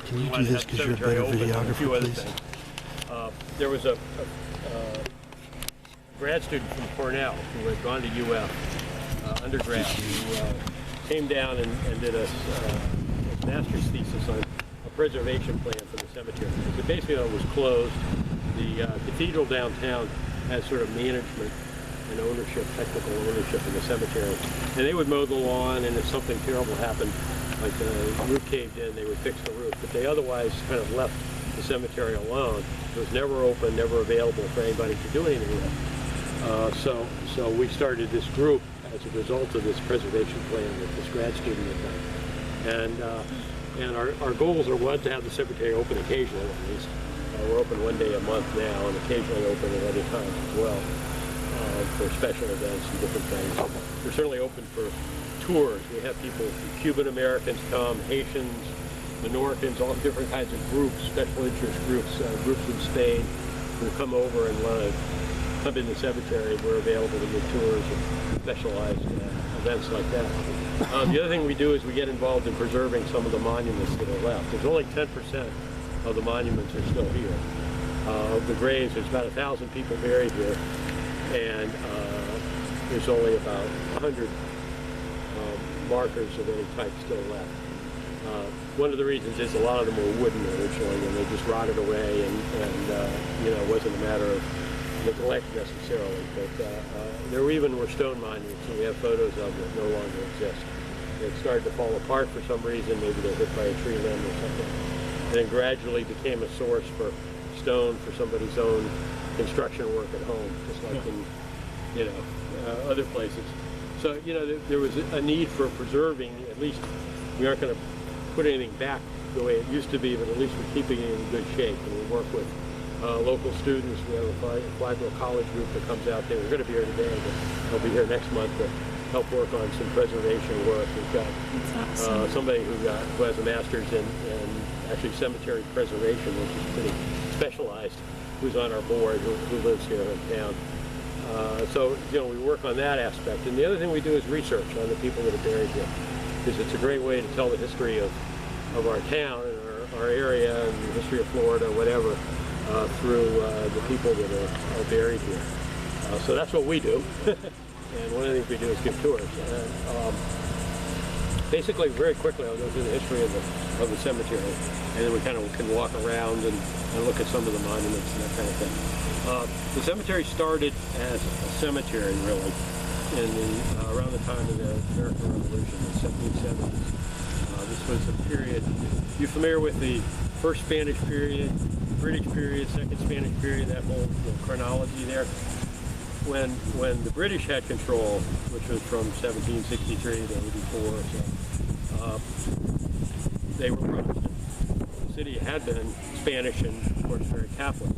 Can you wanted do this to have the because you're a cemetery better open and a videographer, few other please? things. There was a grad student from Cornell who had gone to UF undergrad who came down and did a master's thesis on a preservation plan for the cemetery. So basically it was closed. The cathedral downtown has sort of management and ownership, technical ownership of the cemetery. And they would mow the lawn, and if something terrible happened, like the roof caved in, they would fix the roof. But they otherwise kind of left the cemetery alone. It was never open, never available for anybody to do anything with. So we started this group as a result of this preservation plan that this grad student had done. And our goals are, one, to have the cemetery open occasionally at least. We're open one day a month now and occasionally open at other times as well for special events and different things. We're certainly open for tours. We have people, Cuban Americans come, Haitians, Menorcans, all different kinds of groups, special interest groups, groups in Spain who come over and want to come in the cemetery. We're available to give tours of specialized events like that. The other thing we do is we get involved in preserving some of the monuments that are left. There's only 10% of the monuments are still here. Of the graves, there's about 1,000 people buried here, and there's only about 100 markers of any type still left. One of the reasons is a lot of them were wooden originally, and they just rotted away, and you know, it wasn't a matter of neglect necessarily, but there even were stone monuments that we have photos of that no longer exist. They started to fall apart for some reason, maybe they're hit by a tree limb or something, and then gradually became a source for stone for somebody's own construction work at home, just like in, you know, other places. So, you know, there was a need for preserving. At least we aren't going to put anything back the way it used to be, but at least we're keeping it in good shape. And we work with local students. We have a Flagler College group that comes out there. We're going to be here today, but they'll be here next month to help work on some preservation work. We've got somebody who has a master's in actually cemetery preservation, which is pretty specialized, who's on our board, who lives here in town. So, you know, we work on that aspect. And the other thing we do is research on the people that are buried here, because it's a great way to tell the history of our town and our area and the history of Florida, whatever, through the people that are buried here. So that's what we do. And one of the things we do is give tours. Basically, very quickly, I'll go through the history of the cemetery, and then we kind of can walk around and look at some of the monuments and that kind of thing. The cemetery started as a cemetery, really, around the time of the American Revolution, in the 1770s. This was a period. You familiar with the first Spanish period, British period, second Spanish period, that whole chronology there? When the British had control, which was from 1763 to 84 or so, they were Protestant. The city had been Spanish and, of course, very Catholic.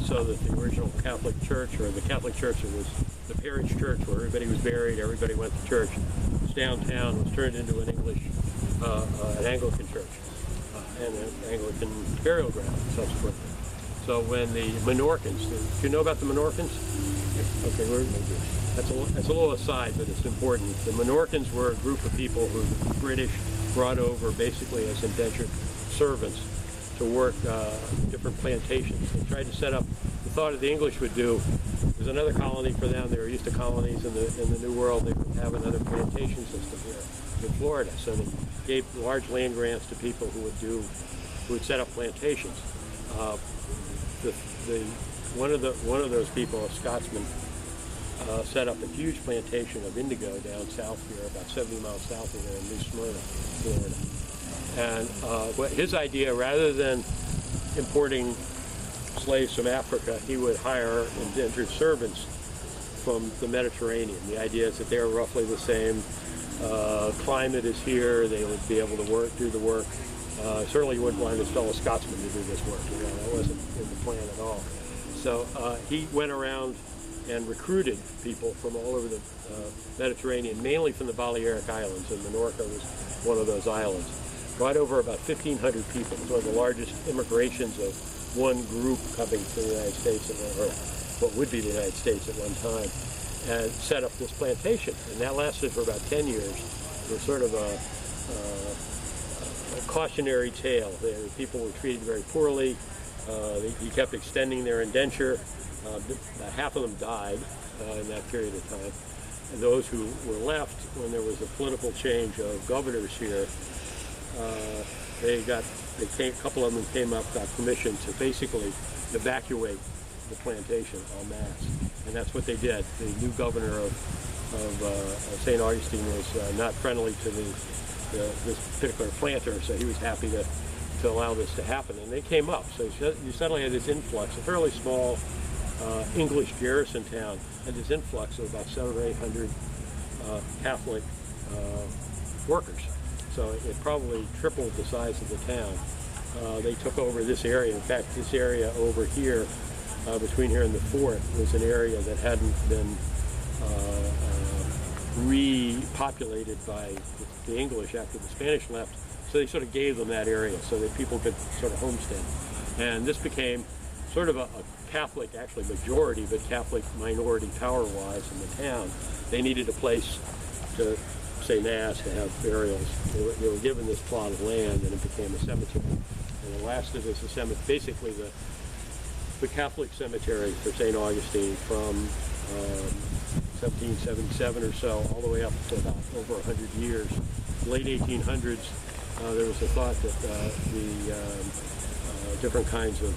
So that the original Catholic Church, or the Catholic Church, it was the parish church where everybody was buried, everybody went to church. This downtown was turned into an an Anglican church, and an Anglican burial ground subsequently. So when the Menorcans, do you know about the Menorcans? Okay, that's a little aside, but it's important. The Menorcans were a group of people who the British brought over basically as indentured servants to work different plantations. They tried to set up, the thought of the English would do, there's another colony for them. They were used to colonies in the New World. They would have another plantation system here in Florida. So they gave large land grants to people who would set up plantations. One of those people, a Scotsman, set up a huge plantation of indigo down south here, about 70 miles south of here in New Smyrna, Florida. And his idea, rather than importing slaves from Africa, he would hire indentured servants from the Mediterranean. The idea is that they're roughly the same. Climate is here. They would be able to do the work. Certainly you wouldn't want his fellow Scotsman to do this work. You know, that wasn't in the plan at all. So he went around and recruited people from all over the Mediterranean, mainly from the Balearic Islands, and Minorca was one of those islands. Brought over about 1,500 people. It was one of the largest immigrations of one group coming to the United States, or what would be the United States at one time, and set up this plantation. And that lasted for about 10 years. It was sort of a cautionary tale. People were treated very poorly. He kept extending their indenture. Half of them died in that period of time. And those who were left, when there was a political change of governors here, a couple of them came up, got permission to basically evacuate the plantation en masse. And that's what they did. The new governor of St. Augustine was not friendly to this particular planter, so he was happy to allow this to happen. And they came up. So you suddenly had this influx, a fairly small English garrison town, had this influx of about 700 or 800 Catholic workers. So it probably tripled the size of the town. They took over this area. In fact, this area over here, between here and the fort, was an area that hadn't been repopulated by the English after the Spanish left. So they sort of gave them that area so that people could sort of homestead. And this became sort of a Catholic, actually majority, but Catholic minority power-wise in the town. They needed a place to say Mass, to have burials. They were given this plot of land, and it became a cemetery. And it lasted as a cemetery, basically the Catholic cemetery for St. Augustine from 1777 or so, all the way up to about over 100 years. Late 1800s, there was a thought that the different kinds of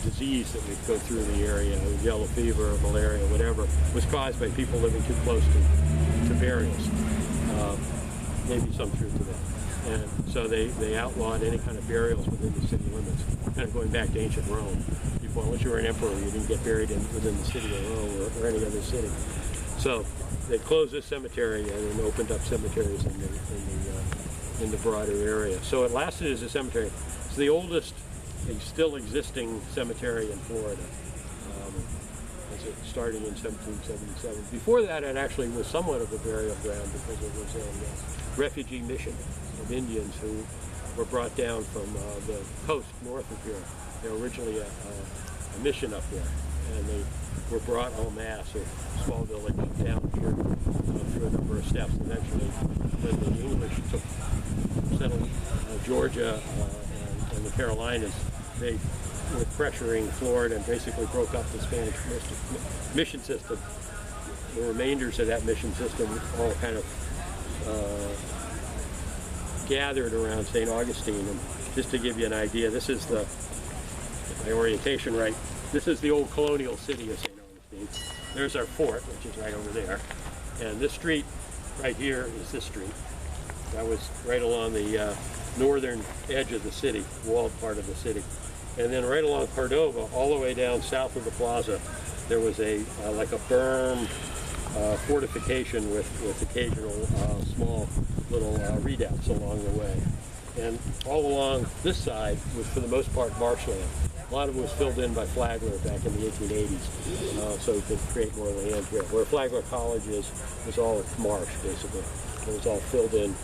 disease that would go through the area, yellow fever, malaria, whatever, was caused by people living too close to burials. Maybe some truth to that. And so they outlawed any kind of burials within the city limits, kind of going back to ancient Rome. People, unless you were an emperor, you didn't get buried within the city of Rome or any other city. So they closed this cemetery and then opened up cemeteries in the broader area. So it lasted as a cemetery. It's the oldest still existing cemetery in Florida, starting in 1777. Before that, it actually was somewhat of a burial ground because it was a refugee mission of Indians who were brought down from the coast north of here. They were originally a mission up there, and they were brought en masse, a small village down here through a number of steps. Eventually, when the English settled Georgia and the Carolinas, they were pressuring Florida and basically broke up the Spanish mission system. The remainders of that mission system all kind of gathered around St. Augustine. And just to give you an idea, this is my orientation right. This is the old colonial city of St. Augustine. There's our fort, which is right over there. And this street right here is this street. That was right along the northern edge of the city, walled part of the city. And then right along Cordova, all the way down south of the plaza, there was like a berm fortification with occasional small little redoubts along the way. And all along this side was, for the most part, marshland. A lot of it was filled in by Flagler back in the 1880s, so we could create more land here. Where Flagler College was all marsh, basically. It was all filled in.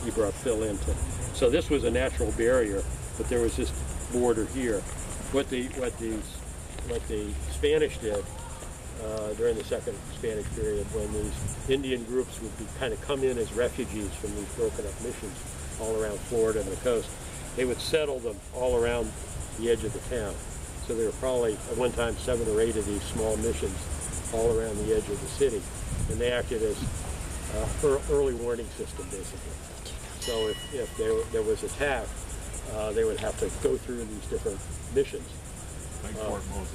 He brought fill into. So this was a natural barrier, but there was this border here. What the Spanish did during the second Spanish period, when these Indian groups would kind of come in as refugees from these broken up missions all around Florida and the coast, they would settle them all around the edge of the town. So there were probably at one time 7 or 8 of these small missions all around the edge of the city, and they acted as early warning system, basically. So if there was attack, they would have to go through these different missions. Like Fort Mose.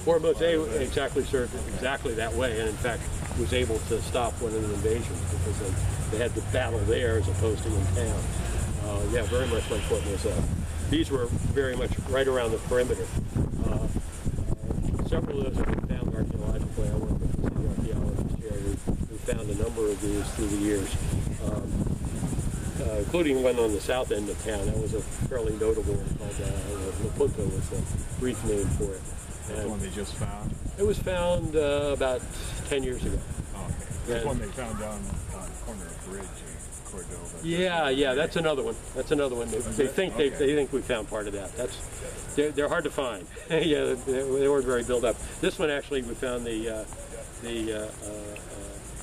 Fort Mose exactly served exactly that way, and in fact was able to stop one of the invasions because they had to battle there as opposed to in town. Yeah, very much like Fort Mose. These were very much right around the perimeter. Several of those have been found archaeologically. I work with the city archaeologist here. We found a number of these through the years, including one on the south end of town. That was a fairly notable one called La Punta was the brief name for it. That's one they just found? It was found about 10 years ago. Oh, okay. That's one they found down on the corner of Bridge in Cordova. Yeah, that's another one. That's another one. They think we found part of that. They're hard to find. Yeah, they weren't very built up. This one actually, we found the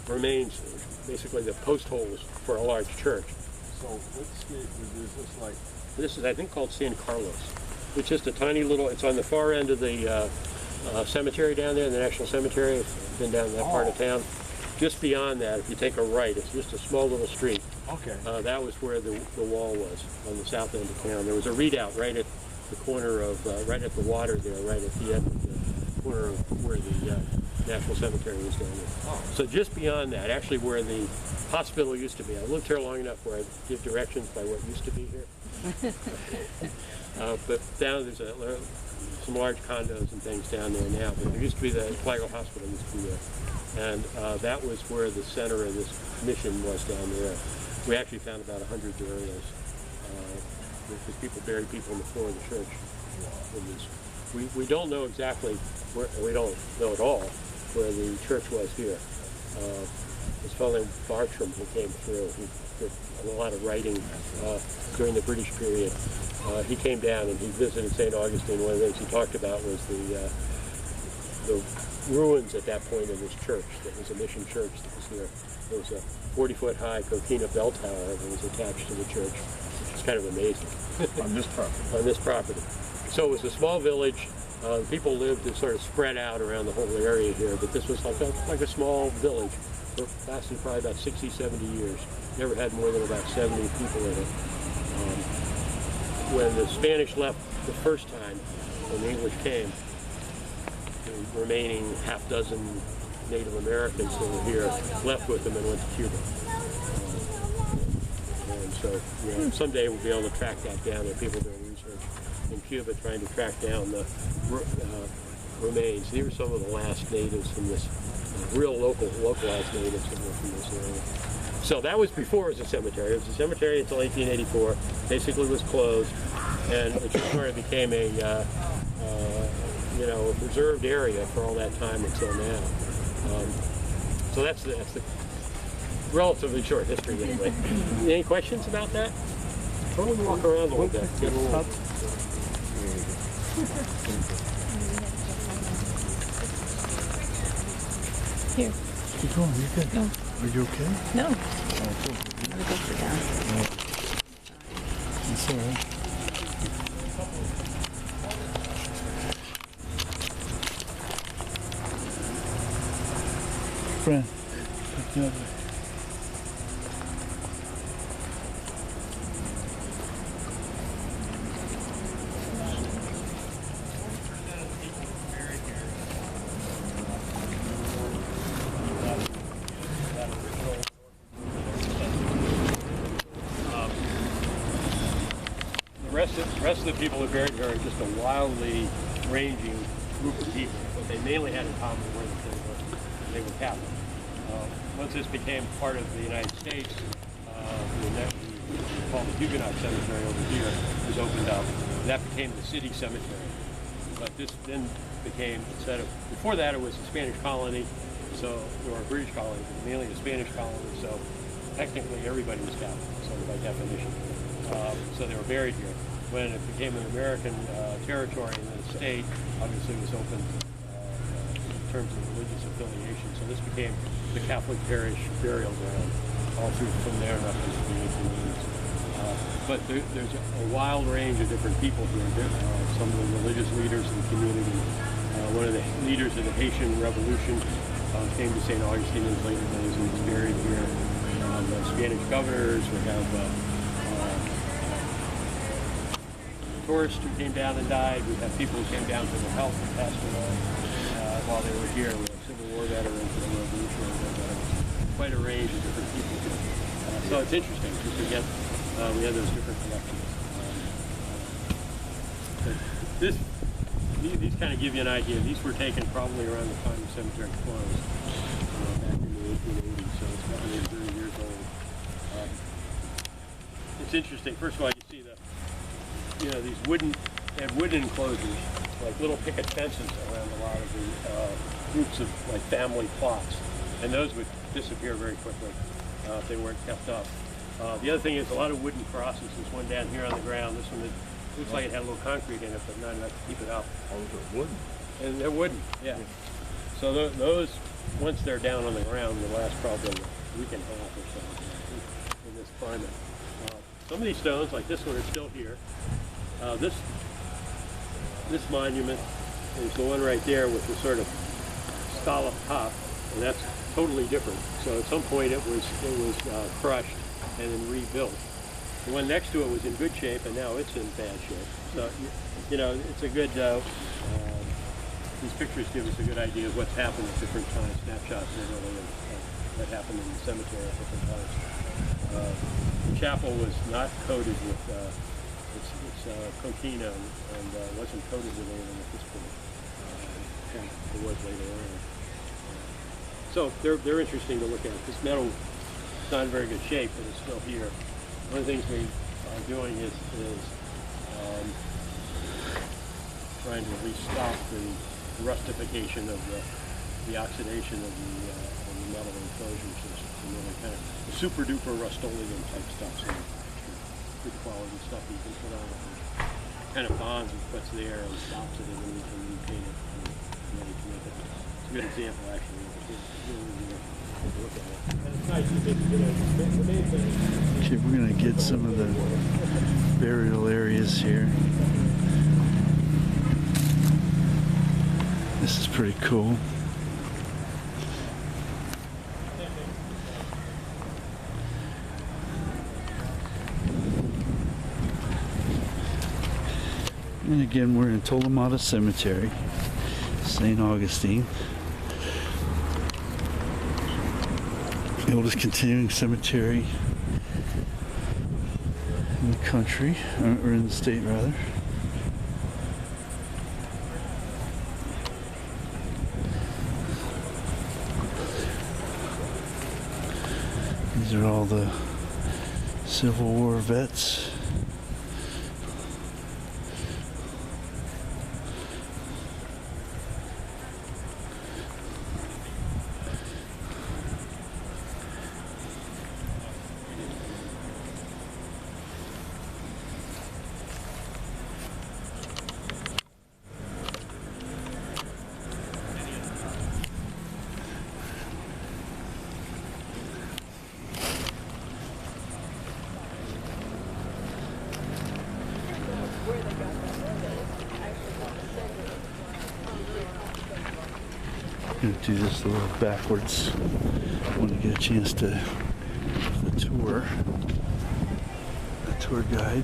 remains, basically the post holes for a large church. So what street is this like? This is, I think, called San Carlos. It's just a tiny little, it's on the far end of the cemetery down there, the National Cemetery. It's been down in that part of town. Just beyond that, if you take a right, it's just a small little street. Okay. That was where the wall was, on the south end of town. There was a redoubt right at the corner of, right at the water there, right at the end of the corner of where the National Cemetery was down there. Oh. So just beyond that, actually where the hospital used to be. I lived here long enough where I give directions by what used to be here. But down there's some large condos and things down there now. But there used to be the Flagler Hospital used to be there, and that was where the center of this mission was down there. We actually found about 100 burials because people buried people on the floor of the church. We don't know exactly where, we don't know at all where the church was here. This fellow named Bartram who came through, he did a lot of writing during the British period. He came down and he visited St. Augustine. One of the things he talked about was the ruins at that point of this church. That was a mission church that was here. There was a 40-foot high coquina bell tower that was attached to the church. It's kind of amazing. On this property? On this property. So it was a small village. People lived and sort of spread out around the whole area here, but this was like a small village. It lasted probably about 60, 70 years. Never had more than about 70 people in it. When the Spanish left the first time, when the English came, the remaining half dozen Native Americans that were here left with them and went to Cuba. And so, you know, someday we'll be able to track that down. There are people doing research in Cuba trying to track down the remains. These were some of the last natives from this, real localized natives that were from this area. So that was before it was a cemetery. It was a cemetery until 1884. Basically was closed, and it just sort of became a, you know, a preserved area for all that time until now. So that's the relatively short history anyway. Any questions about that? Why don't we walk around a little bit? Get a little... Here. Keep going, you're good. No. Are you okay? No. Oh, cool. I'm gonna go sit down. That's all right. Friend, pick the other. The rest of the people who are buried here are just a wildly ranging group of people. What they mainly had in common were that they were Catholic. Once this became part of the United States, called the Huguenot Cemetery over here was opened up. That became the city cemetery. But this then became, before that it was a Spanish colony, or a British colony, but mainly a Spanish colony, so technically everybody was Catholic, so by definition. So they were buried here. When it became an American territory and then a state, obviously it was open in terms of religious affiliation. So this became the Catholic parish burial ground all through from there and up into the 1880s. But there's a wild range of different people here. Some of the religious leaders in the community. One of the leaders of the Haitian Revolution came to St. Augustine in his later days and was buried here. The Spanish governors, we have tourists who came down and died. We have people who came down for their health and passed away while they were here. We have Civil War veterans and revolutionary veterans. Quite a range of different people here. So it's interesting because we have those different collections. But these kind of give you an idea. These were taken probably around the time the cemetery closed back in the 1880s, so it's about 30 years old. It's interesting. First of all, you see these wooden enclosures, like little picket fences around a lot of the groups of like family plots, and those would disappear very quickly if they weren't kept up. The other thing is a lot of wooden crosses. There's one down here on the ground. This one looks like it had a little concrete in it, but not enough to keep it up. Oh, they're wooden. And they're wooden, yeah. So those, once they're down on the ground, will last probably a week and a half or so in this climate. Some of these stones, like this one, are still here. This monument is the one right there with the sort of scallop top, and that's totally different. So at some point it was crushed and then rebuilt. The one next to it was in good shape, and now it's in bad shape. So you know, it's a good. These pictures give us a good idea of what's happened at different times, snapshots literally of what happened in the cemetery at different times. The chapel was not coated with it's coquina and wasn't coated with anything at this point. And it was later on. So they're interesting to look at. This metal is not in very good shape, but it's still here. One of the things we are doing is trying to restop the rustification of the oxidation of the metal enclosures. There's some really kind of super duper Rust-Oleum type stuff, so good quality stuff you can put on it. Kind of bonds with what's there and stops it, and then you can repaint it and ready to make it. It's a good example actually. Look at it. And it's nice to think, you know, the main thing is, okay, we're gonna get some of the burial areas here. This is pretty cool. And again, we're in Tolomato Cemetery, St. Augustine. The oldest continuing cemetery in the country, or in the state rather. These are all the Civil War vets. I'm going to do this a little backwards when you get a chance to the tour guide.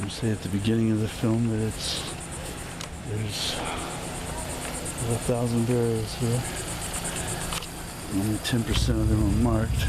Say at the beginning of the film that there's 1,000 burials here. Only 10% of them are marked.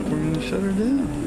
We're going to shut her down.